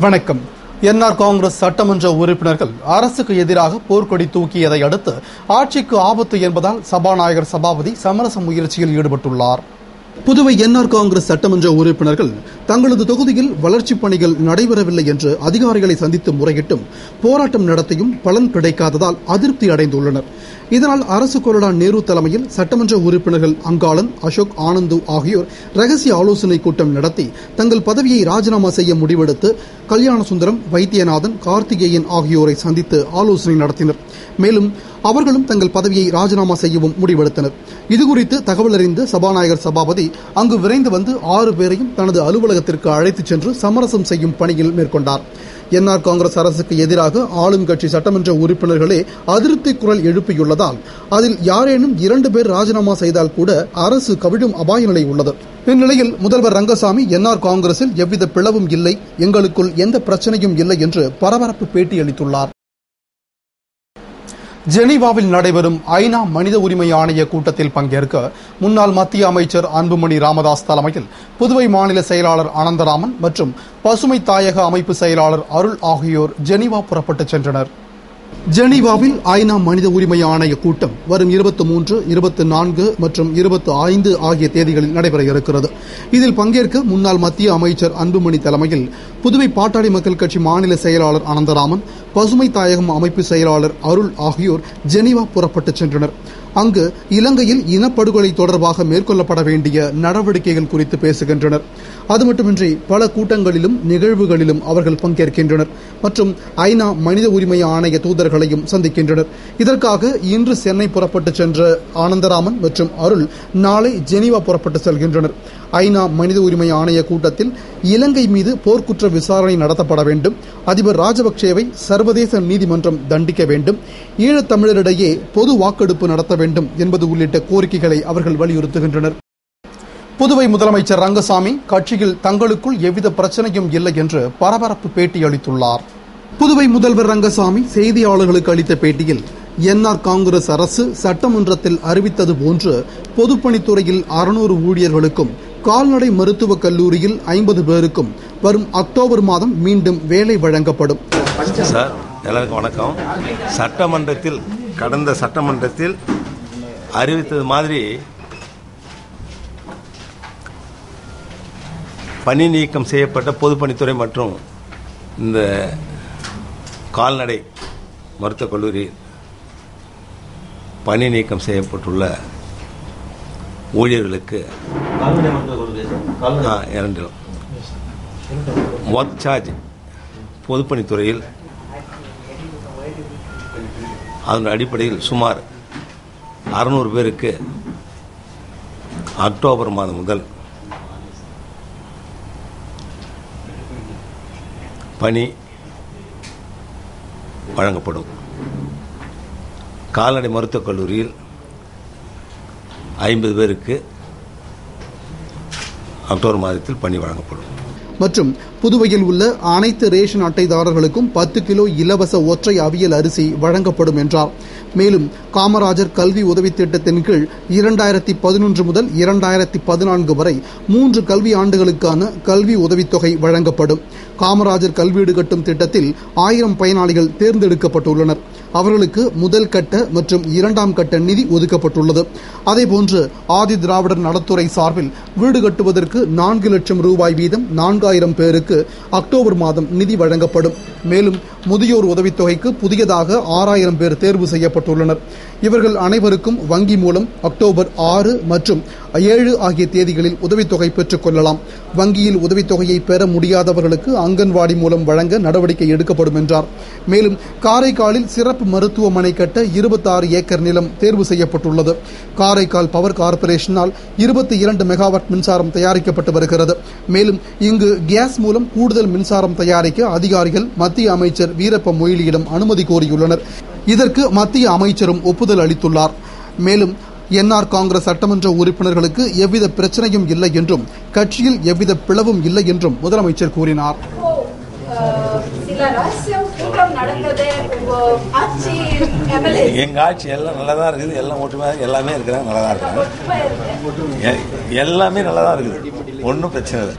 வணக்கம். என்ஆர் காங்கிரஸ் சட்டமன்ற உறுப்பினர்கள் அரசுக்கு எதிராக போர்க்கொடி தூக்கியதை அடுத்து ஆட்சிக்கு ஆபத்து என்பதால் சபாநாயகர் சபாபதி சமரச முயற்சியில் ஈடுபட்டுள்ளார். புதுவை என்ஆர் காங்கிரஸ் சட்டமன்ற உறுப்பினர்கள் தங்களது தொகுதியில் வளர்ச்சிப் பணிகள் நடைபெறவில்லை என்று அதிகாரிகளை சந்தித்து முறையிட்டும் போராட்டம் நடத்தியும் பலன் கிடைக்காததால் அதிருப்தி அடைந்துள்ளனர். இதனால் அரசு கொறடா நேரு தலைமையில் சட்டமன்ற உறுப்பினர்கள் அங்காளன், அசோக், ஆனந்து ஆகியோர் ரகசிய ஆலோசனை கூட்டம் நடத்தி தங்கள் பதவியை ராஜினாமா செய்ய முடிவெடுத்து கல்யாணசுந்தரம், வைத்தியநாதன், கார்த்திகேயன் ஆகியோரை சந்தித்து ஆலோசனை நடத்தினர். மேலும் அவர்களும் தங்கள் பதவியை ராஜினாமா செய்யவும் முடிவெடுத்தனர். இதுகுறித்து தகவல் அறிந்த சபாநாயகர் சபாபதி அங்கு விரைந்து வந்து 6 பேரையும் தனது அலுவலகத்திற்கு அழைத்துச் சென்று சமரசம் செய்யும் பணியில் மேற்கொண்டார். என்ஆர் காங்கிரஸ் அரசுக்கு எதிராக ஆளும் கட்சி சட்டமன்ற உறுப்பினர்களே அதிருப்தி குரல் எழுப்பியுள்ளதால் அதில் யாரேனும் 2 பேர் ராஜினாமா செய்தால் கூட அரசு கவிழும் அபாய நிலை உள்ளது. இந்நிலையில் முதல்வர் ரங்கசாமி என்ஆர் காங்கிரஸில் எவ்வித பிளவும் இல்லை, எங்களுக்குள் எந்த பிரச்சனையும் இல்லை என்று பரபரப்பு பேட்டியளித்துள்ளார். ஜெனீவாவில் நடைபெறும் ஐநா மனித உரிமை ஆணைய கூட்டத்தில் பங்கேற்க முன்னாள் மத்திய அமைச்சர் அன்புமணி ராமதாஸ் தலைமையில் புதுவை மாநில செயலாளர் அனந்தராமன் மற்றும் பசுமை தாயக அமைப்பு செயலாளர் அருள் ஆகியோர் ஜெனீவா புறப்பட்டுச் சென்றனர். ஜெனீவாவில் ஐநா மனித உரிமை ஆணைய கூட்டம் வரும் 23, 24 மற்றும் 25 ஆகிய தேதிகளில் நடைபெற இருக்கிறது. இதில் பங்கேற்க முன்னாள் மத்திய அமைச்சர் அன்புமணி தலைமையில் புதுவை பாட்டாளி மக்கள் கட்சி மாநில செயலாளர் அனந்தராமன், பசுமை தாயகம் அமைப்பு செயலாளர் அருள் ஆகியோர் ஜெனீவா புறப்பட்டுச் சென்றனர். அங்கு இலங்கையில் இனப்படுகொலை தொடர்பாக மேற்கொள்ளப்பட வேண்டிய நடவடிக்கைகள் குறித்து பேசுகின்றனர். அது மட்டுமின்றி பல கூட்டங்களிலும் நிகழ்வுகளிலும் அவர்கள் பங்கேற்கின்றனர் மற்றும் ஐநா மனித உரிமை ஆணைய தூதர்களையும் சந்திக்கின்றனர். இதற்காக இன்று சென்னை புறப்பட்டு சென்ற ஆனந்தராமன் மற்றும் அருள் நாளை ஜெனீவா புறப்பட்டு செல்கின்றனர். ஐநா மனித உரிமை ஆணைய கூட்டத்தில் இலங்கை மீது போர்க்குற்ற விசாரணை நடத்தப்பட வேண்டும், அதிபர் ராஜபக்சேவை சர்வதேச நீதிமன்றம் தண்டிக்க வேண்டும், ஈழத்தமிழரிடையே பொது வாக்கெடுப்பு நடத்த வேண்டும் என்பது உள்ளிட்ட கோரிக்கைகளை அவர்கள் வலியுறுத்துகின்றனர். புதுவை முதலமைச்சர் ரங்கசாமி கட்சியில் தங்களுக்குள் எவ்வித பிரச்சனையும் இல்லை என்று பரபரப்பு பேட்டி அளித்துள்ளார். புதுவை முதல்வர் ரங்கசாமி செய்தியாளர்களுக்கு அளித்த பேட்டியில் என்ஆர் காங்கிரஸ் அரசு சட்டமன்றத்தில் அறிவித்தது போன்று பொதுப்பணித்துறையில் 600 ஊழியர்களுக்கும் கால்நடை மருத்துவக் கல்லூரியில் 50 பேருக்கும் வரும் அக்டோபர் மாதம் மீண்டும் வேலை வழங்கப்படும். சார், எல்லாருக்கும் வணக்கம். கடந்த சட்டமன்றத்தில் அறிவித்தது மாதிரி பணி நீக்கம் செய்யப்பட்ட பொதுப்பணித்துறை மற்றும் இந்த கால்நடை மருத்துவக் கல்லூரி பணி நீக்கம் செய்யப்பட்டுள்ள ஊழியர்களுக்கு ஒர்க் சார்ஜ் பொதுப்பணித்துறையில் அதன் அடிப்படையில் சுமார் 600 பேருக்கு அக்டோபர் மாதம் முதல் பணி வழங்கப்படும். கால்நடை மருத்துவக் கல்லூரியில் 50 பேருக்கு அக்டோபர் மாதத்தில் பணி வழங்கப்படும். மற்றும் புதுவையில் உள்ள அனைத்து ரேஷன் அட்டைதாரர்களுக்கும் 10 கிலோ இலவச ஒற்றை அவியல் அரிசி வழங்கப்படும் என்றார். மேலும் காமராஜர் கல்வி உதவி திட்டத்தின் கீழ் 2011 முதல் 2014 வரை 3 கல்வி ஆண்டுகளுக்கான கல்வி உதவித்தொகை வழங்கப்படும். காமராஜர் கல்வீடு கட்டும் திட்டத்தில் 1000 பயனாளிகள் தேர்ந்தெடுக்கப்பட்டுள்ளனர். அவர்களுக்கு முதல் கட்ட மற்றும் 2ஆம் கட்ட நிதி ஒதுக்கப்பட்டுள்ளது. அதேபோன்று ஆதி திராவிடர் நலத்துறை சார்பில் வீடு கட்டுவதற்கு 4 லட்சம் ரூபாய் வீதம் 4000 பேருக்கு அக்டோபர் மாதம் நிதி வழங்கப்படும். மேலும் முதியோர் உதவித்தொகைக்கு புதியதாக 6000 பேர் தேர்வு செய்யப்பட்டுள்ளனர். இவர்கள் அனைவருக்கும் வங்கி மூலம் அக்டோபர் 6 மற்றும் 7 ஆகிய தேதிகளில் உதவித்தொகை பெற்றுக் கொள்ளலாம். வங்கியில் உதவித்தொகையை பெற முடியாதவர்களுக்கு அங்கன்வாடி மூலம் வழங்க நடவடிக்கை எடுக்கப்படும் என்றார். மேலும் காரைக்காலில் சிறப்பு மருத்துவமனை கட்ட 26 ஏக்கர் நிலம் தேர்வு செய்யப்பட்டுள்ளது. காரைக்கால் பவர் கார்ப்பரேஷனால் 22 மெகாவாட் மின்சாரம் தயாரிக்கப்பட்டு வருகிறது. மேலும் இங்கு கேஸ் மூலம் கூடுதல் மின்சாரம் தயாரிக்க அதிகாரிகள் மத்திய அமைச்சர் வீரப்ப மொய்லியிடம் அனுமதி கோரியுள்ளனர். இதற்கு மத்திய அமைச்சரும் ஒப்புதல் அளித்துள்ளார். மேலும் என்ஆர் காங்கிரஸ் சட்டமன்ற உறுப்பினர்களுக்கு எவ்வித பிரச்சனையும் இல்லை என்றும் கட்சியில் எவ்வித பிளவும் இல்லை என்றும் முதலமைச்சர் கூறினார். எங்க ஆட்சி எல்லாம் நல்லதா இருக்குது, எல்லாம் ஒற்றுமையாக எல்லாமே இருக்கிறாங்க, நல்லதா இருக்காங்க, எல்லாமே நல்லதா இருக்குது, ஒன்றும் பிரச்சனை இல்லை.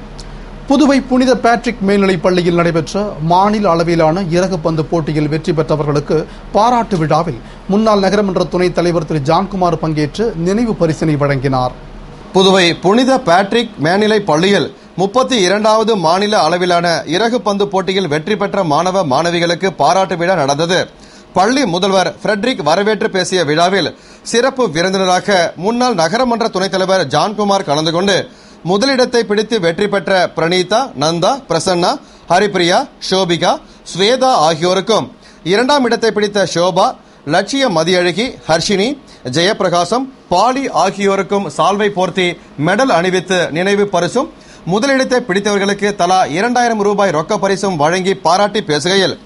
புதுவை புனித பேட்ரிக் மேல்நிலைப் பள்ளியில் நடைபெற்ற மாநில அளவிலான இறகுப்பந்து போட்டியில் வெற்றி பெற்றவர்களுக்கு பாராட்டு விழாவில் முன்னாள் நகரமன்ற துணைத் தலைவர் திரு ஜான்குமார் பங்கேற்று நினைவு பரிசினை வழங்கினார். புதுவை புனித பேட்ரிக் மேல்நிலைப் பள்ளியில் 32வது மாநில அளவிலான இறகுப்பந்து போட்டியில் வெற்றி பெற்ற மாணவ மாணவிகளுக்கு பாராட்டு விழா நடந்தது. பள்ளி முதல்வர் ஃபிரெட்ரிக் வரவேற்று பேசிய விழாவில் சிறப்பு விருந்தினராக முன்னாள் நகரமன்ற துணைத் தலைவர் ஜான்குமார் கலந்து கொண்டு முதலிடத்தை பிடித்து வெற்றி பெற்ற பிரணீதா, நந்தா, பிரசன்னா, ஹரிப்பிரியா, ஷோபிகா, ஸ்வேதா ஆகியோருக்கும், 2ஆம் இடத்தை பிடித்த ஷோபா, லட்சிய மதியழகி, ஹர்ஷினி, ஜெயபிரகாசம், பாலி ஆகியோருக்கும் சால்வை போர்த்தி மெடல் அணிவித்து நினைவு பரிசும், முதலிடத்தை பிடித்தவர்களுக்கு தலா 2000 ரூபாய் ரொக்க பரிசும் வழங்கி பாராட்டி பேசுகையில்,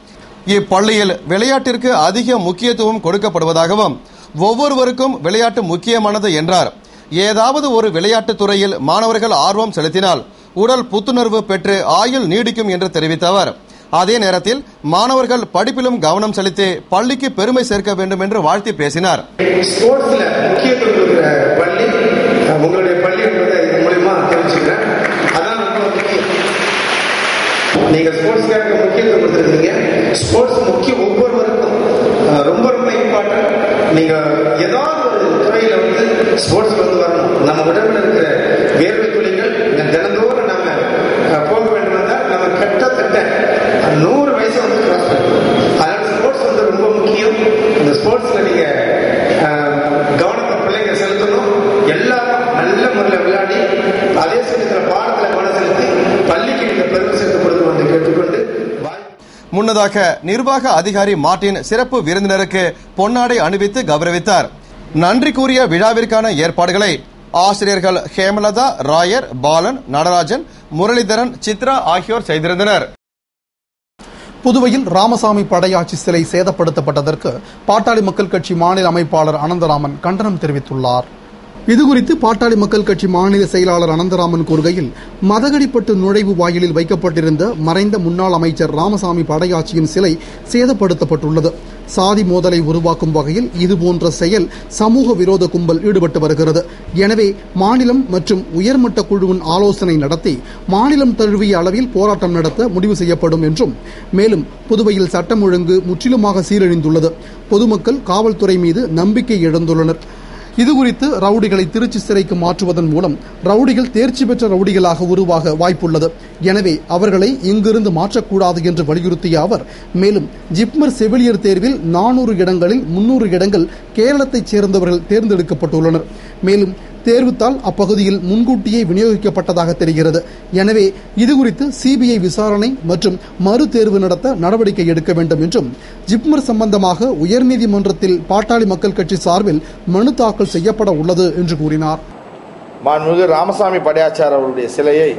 இப்பள்ளியில் விளையாட்டிற்கு அதிக முக்கியத்துவம் கொடுக்கப்படுவதாகவும் ஒவ்வொருவருக்கும் விளையாட்டு முக்கியமானது என்றார். ஏதாவது ஒரு விளையாட்டுத் துறையில் மாணவர்கள் ஆர்வம் செலுத்தினால் உடல் புத்துணர்வு பெற்று ஆயுள் நீடிக்கும் என்று தெரிவித்த அவர், அதே நேரத்தில் மாணவர்கள் படிப்பிலும் கவனம் செலுத்தி பள்ளிக்கு பெருமை சேர்க்க வேண்டும் என்று வாழ்த்தி பேசினார். நீங்க ஸ்போர்ட்ஸ்க்காக முக்கியத்துவம் கொடுத்துருக்கீங்க. ஸ்போர்ட்ஸ் முக்கியம், ஒவ்வொருவருக்கும் ரொம்ப ரொம்ப இம்பார்ட்டன்ட். நீங்க ஏதாவது ஒரு துறையில ஸ்போர்ட்ஸ் வரணும். நம்ம உடம்புல இருக்கிற வேர்வை துளிகள் தினந்தோறும் நம்ம போக வேண்டும் என்றால் நம்ம கிட்டத்தட்ட 100 வயசு கிராஸ் பண்ணணும். அதனால ஸ்போர்ட்ஸ் ரொம்ப முக்கியம். இந்த ஸ்போர்ட்ஸ்ல நீங்க கவனத்தை பிள்ளைங்க செலுத்தணும். எல்லாரும் நல்ல முறையில் விளையாடி அதே சமயத்தில் பாடத்தில் கவனம் செலுத்தி பள்ளிக்கு நீங்க பெருமை சேர்த்து கொடுக்கணும் என்று கேட்டுக்கொண்டு, முன்னதாக நிர்வாக அதிகாரி மார்டின் சிறப்பு விருந்தினருக்கு பொன்னாடை அணிவித்து கௌரவித்தார். நன்றி கூறிய விழாவிற்கான ஏற்பாடுகளை ஆசிரியர்கள் ஹேமலதா, ராயர், பாலன், நடராஜன், முரளிதரன், சித்ரா ஆகியோர் செய்திருந்தனர். புதுவையில் ராமசாமி படையாச்சி சிலை சேதப்படுத்தப்பட்டதற்கு பாட்டாளி மக்கள் கட்சி மாநில அமைப்பாளர் அனந்தராமன் கண்டனம் தெரிவித்துள்ளார். இதுகுறித்து பாட்டாளி மக்கள் கட்சி மாநில செயலாளர் அனந்தராமன் கூறுகையில், மதகடிப்பட்டு நுழைவு வாயிலில் வைக்கப்பட்டிருந்த மறைந்த முன்னாள் அமைச்சர் ராமசாமி படையாச்சியின் சிலை சேதப்படுத்தப்பட்டுள்ளது. சாதி மோதலை உருவாக்கும் வகையில் இதுபோன்ற செயல் சமூக விரோத கும்பல் ஈடுபட்டு வருகிறது. எனவே மாநிலம் மற்றும் உயர்மட்ட குழுவின் ஆலோசனை நடத்தி மாநிலம் தழுவிய அளவில் போராட்டம் நடத்த முடிவு செய்யப்படும் என்றும், மேலும் புதுவையில் சட்டம் ஒழுங்கு முற்றிலுமாக சீரழிந்துள்ளது. பொதுமக்கள் காவல்துறை மீது நம்பிக்கை இழந்துள்ளனர். இதுகுறித்து ரவுடிகளை திருச்சி சிறைக்கு மாற்றுவதன் மூலம் ரவுடிகள் தேர்ச்சி பெற்ற ரவுடிகளாக உருவாக வாய்ப்புள்ளது. எனவே அவர்களை இங்கிருந்து மாற்றக்கூடாது என்று வலியுறுத்திய அவர், மேலும் ஜிப்மர் செவிலியர் தேர்வில் 400 இடங்களில் 300 இடங்கள் கேரளத்தைச் சேர்ந்தவர்கள் தேர்ந்தெடுக்கப்பட்டுள்ளனர். மேலும் தேர்வுத்தாள் அப்பகுதியில் முன்கூட்டியே விநியோகிக்கப்பட்டதாக தெரிகிறது. எனவே இதுகுறித்து சிபிஐ விசாரணை மற்றும் மறு தேர்வு நடத்த நடவடிக்கை எடுக்க வேண்டும் என்றும், ஜிப்மர் சம்பந்தமாக உயர்நீதிமன்றத்தில் பாட்டாளி மக்கள் கட்சி சார்பில் மனு தாக்கல் செய்யப்பட உள்ளது என்று கூறினார். மாண்புமிகு ராமசாமி படையாச்சார் அவருடைய சிலையை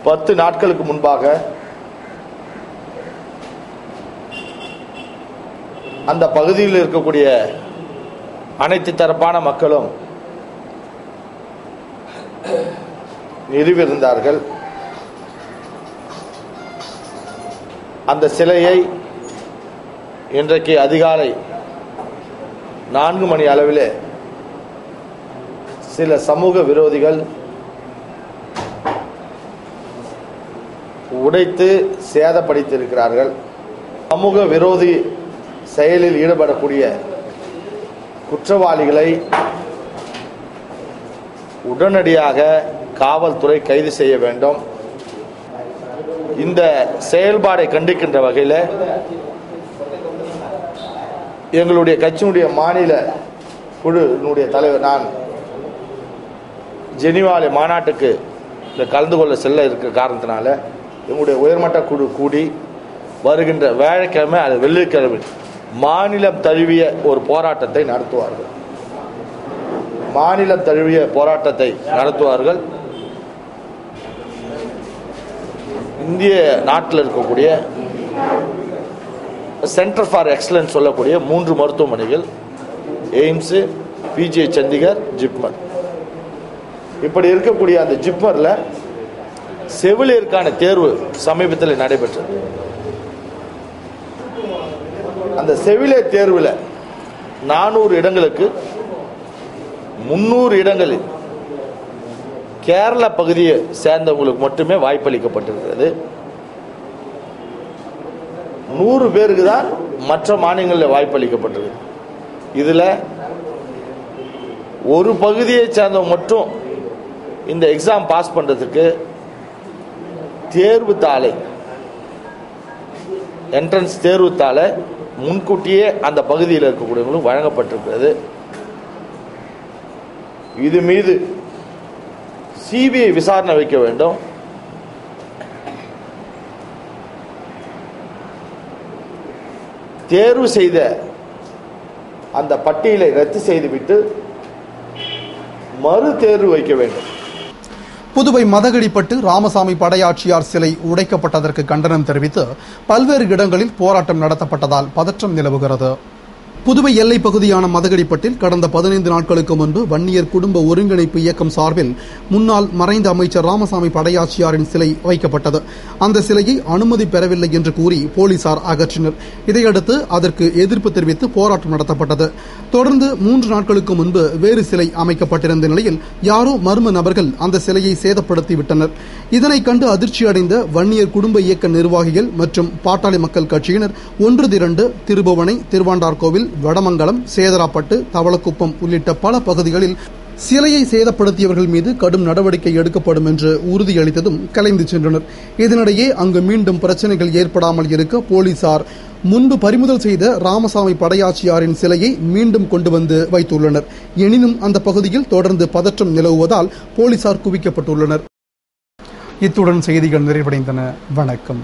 10 நாட்களுக்கு முன்பாக அந்த பகுதியில் இருக்கக்கூடிய அனைத்து தரப்பான மக்களும் நிறுவியிருந்தார்கள். அந்த சிலையை இன்றைக்கு அதிகாலை 4 மணி அளவில் சில சமூக விரோதிகள் உடைத்து சேதப்படுத்தியிருக்கிறார்கள். சமூக விரோதி செயலில் ஈடுபடக்கூடிய குற்றவாளிகளை உடனடியாக காவல்துறை கைது செய்ய வேண்டும். இந்த செயல்பாடை கண்டிக்கின்ற வகையில் எங்களுடைய கட்சியினுடைய மாநில குழுவினுடைய தலைவர் நான் ஜெனீவாவில் மாநாட்டுக்கு கலந்து கொள்ள செல்ல இருக்கிற காரணத்தினால எங்களுடைய உயர்மட்ட குழு கூடி வருகின்ற வியாழக்கிழமை அது வெள்ளிக்கிழமை மாநிலம் தழுவிய ஒரு போராட்டத்தை நடத்துவார்கள். மாநிலம் தழுவிய போராட்டத்தை நடத்துவார்கள். இந்திய நாட்டில் இருக்கக்கூடிய சென்டர் ஃபார் எக்ஸலன்ஸ் சொல்லக்கூடிய 3 மருத்துவமனைகள், எய்ம்ஸ், பிஜி சண்டிகர், ஜிப்மர், இப்படி இருக்கக்கூடிய அந்த ஜிப்மரில் செவிலியருக்கான தேர்வு சமீபத்தில் நடைபெற்றது. அந்த செவிலியர் தேர்வில் 400 இடங்களுக்கு 300 இடங்களில் கேரள பகுதியை சேர்ந்தவங்களுக்கு மட்டுமே வாய்ப்பளிக்கப்பட்டிருக்கிறது. 100 பேருக்கு தான் மற்ற மாநிலங்களில் வாய்ப்பளிக்கப்பட்டிருக்கு. இதில் ஒரு பகுதியை சேர்ந்தவங்க மட்டும் இந்த எக்ஸாம் பாஸ் பண்ணுறதுக்கு தேர்வுத்தாளை, என்ட்ரன்ஸ் தேர்வுத்தாளை முன்கூட்டியே அந்த பகுதியில் இருக்கக்கூடியவங்களுக்கு வழங்கப்பட்டிருக்கிறது. இது மீது சிபிஐ விசாரணை வைக்க வேண்டும். தேர்வு செய்த அந்த பட்டியலை ரத்து செய்துவிட்டு மறு தேர்வு வைக்க வேண்டும். புதுவை மதகடிப்பட்டு ராமசாமி படையாட்சியார் சிலை உடைக்கப்பட்டதற்கு கண்டனம் தெரிவித்து பல்வேறு இடங்களில் போராட்டம் நடத்தப்பட்டதால் பதற்றம் நிலவுகிறது. புதுவை எல்லைப் பகுதியான மதகடிப்பட்டில் கடந்த 15 நாட்களுக்கு முன்பு வன்னியர் குடும்ப ஒருங்கிணைப்பு இயக்கம் சார்பில் முன்னாள் மறைந்த அமைச்சர் ராமசாமி படையாட்சியாரின் சிலை வைக்கப்பட்டது. அந்த சிலையை அனுமதி பெறவில்லை என்று கூறி போலீசார் அகற்றினர். இதையடுத்து அதற்கு எதிர்ப்பு தெரிவித்து போராட்டம் நடத்தப்பட்டது. தொடர்ந்து 3 நாட்களுக்கு முன்பு வேறு சிலை அமைக்கப்பட்டிருந்த நிலையில் யாரோ மர்ம நபர்கள் அந்த சிலையை சேதப்படுத்திவிட்டனர். இதனை கண்டு அதிர்ச்சியடைந்த வன்னியர் குடும்ப இயக்க நிர்வாகிகள் மற்றும் பாட்டாளி மக்கள் கட்சியினர் ஒன்று திரண்டு திருபுவனை, திருவாண்டார்கோவில், வடமங்கலம், சேதராப்பட்டு, தவளக்குப்பம் உள்ளிட்ட பல பகுதிகளில் சிலையை சேதப்படுத்தியவர்கள் மீது கடும் நடவடிக்கை எடுக்கப்படும் என்று உறுதியளித்ததும் கலைந்து சென்றனர். இதனிடையே அங்கு மீண்டும் பிரச்சனைகள் ஏற்படாமல் இருக்க போலீசார் முன்பு பறிமுதல் செய்த ராமசாமி படையாட்சியாரின் சிலையை மீண்டும் கொண்டு வந்து வைத்துள்ளனர். எனினும் அந்த பகுதியில் தொடர்ந்து பதற்றம் நிலவுவதால் போலீசார் குவிக்கப்பட்டுள்ளனர். இத்துடன் செய்திகள் நிறைவடைந்தன. வணக்கம்.